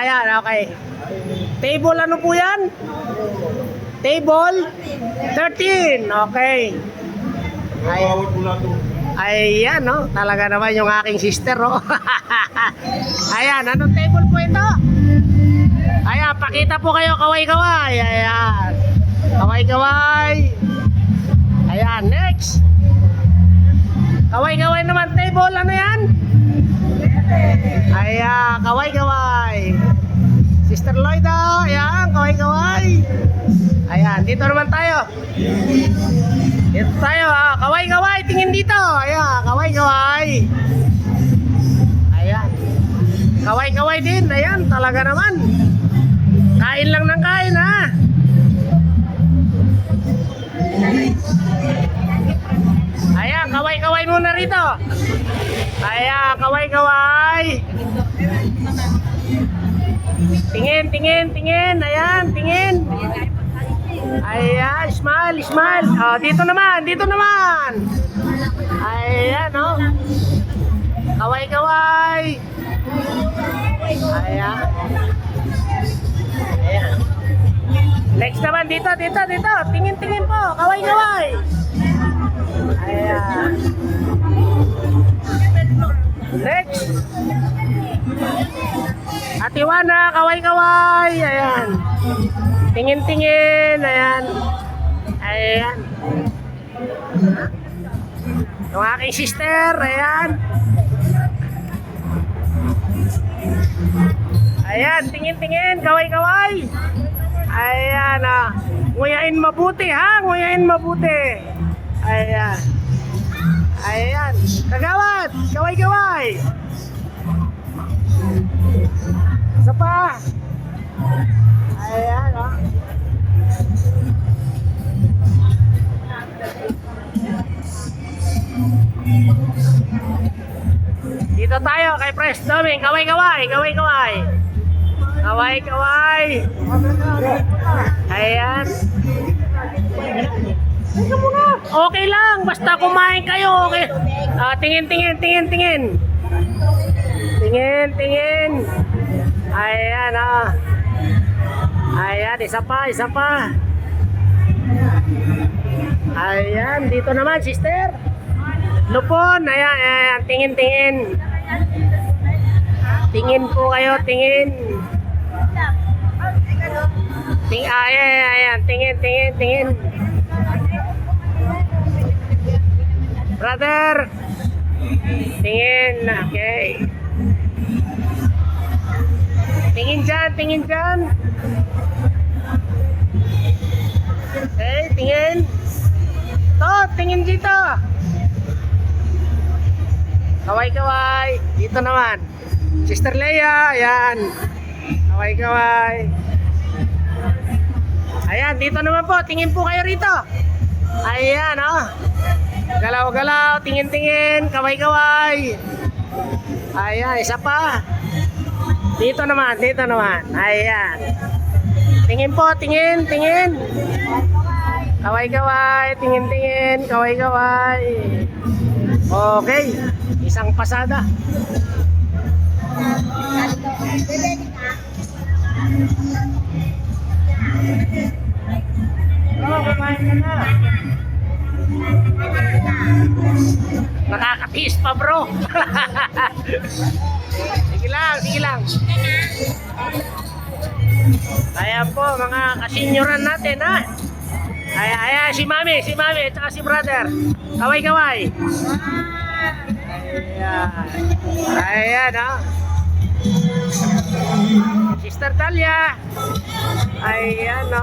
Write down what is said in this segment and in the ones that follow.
ayan, okay. Table ano po yan? Table 13, okay. Ayan, no? Talaga naman yung aking sister, no? Ayan, anong table po ito? Ayan, pakita po kayo, kaway-kaway. Ayan. Kaway-kaway. Ayan, next. Kaway-kaway naman, table, ano yan? Ayan, kaway-kaway. Sister Lloyda, ayan, kaway-kaway. Ayan, dito naman tayo. Dito tayo, kaway-kaway, tingin dito. Ayan, kaway-kaway. Ayan. Kaway-kaway din, ayan, talaga naman. Kain lang ng kain, ha. Ayan, kaway-kaway muna rito. Ayan, kaway-kaway. Tingin, tingin, tingin. Ayan, tingin. Ayan, smile, smile. Oh, dito naman, dito naman. Ayan, oh. Kaway-kaway. Ayan. Ayan. Next naman, dito, dito, dito. Tingin, tingin po. Kaway-kaway. Ayan. Next. Atiwana, kaway-kaway. Ayan. Tingin-tingin. Ayan. Ayan. Yung aking sister. Ayan. Ayan. Tingin-tingin. Kaway-kaway. Ayan. Nguyain mabuti, ha? Nguyain mabuti. Ayan. Ayan. Kagawad. Kaway-kaway. Isa pa. Ayan, oh. Dito tayo kay Pres Doming. Kaway-kaway. Kaway-kaway. Kaway-kaway. Ayan. Okay lang, basta kumain kayo, okay. Tingin, tingin, tingin, tingin. Tingin, tingin. Ayan, Ayan, isa pa, isa pa. Ayan, dito naman, sister. Lupon, ayan, ayan, tingin, tingin. Tingin po kayo, tingin. Ayan, ayan, tingin, tingin, tingin. Brother, tingin, okay. Tingin dyan, tingin dyan. Okay, tingin. To, tingin dito. Kaway-kaway. Dito naman. Sister Leia, ayan. Kaway-kaway. Ayan, dito naman po. Tingin po kayo rito. Ayan, oh. Galaw-galaw, tingin-tingin, kaway-kaway. Ayan, isa pa. Dito naman, dito naman. Ayan. Tingin po, tingin, tingin. Kaway-kaway, tingin-tingin, kaway-kaway. Okay, isang pasada. Oh, kumain ka na. Nakakatiis pa, bro. Sige lang, sige lang. Ayan po, mga kasenyoran natin, ha. Ayan, si mami, at saka si brother. Kaway-kaway. Ayan. Ayan, ha. Sister Talia. Ayan, ha.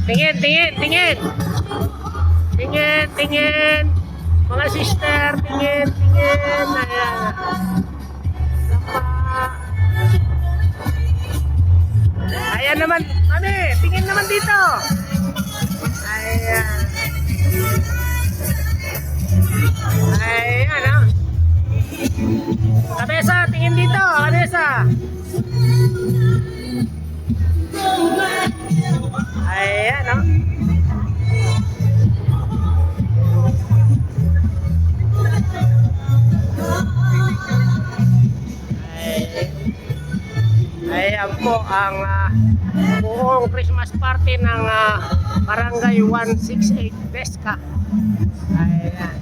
Tingin, tingin, tingin. Tingin, tingin. Mga sister, tingin, tingin. Ayan. Ayan naman, mami, tingin naman dito. Ayan. Ayan, ha. Kabesa, tingin dito, kabesa. Ayan, no? Ayan po ang buong Christmas party ng Barangay 168 Pesca. Ayan.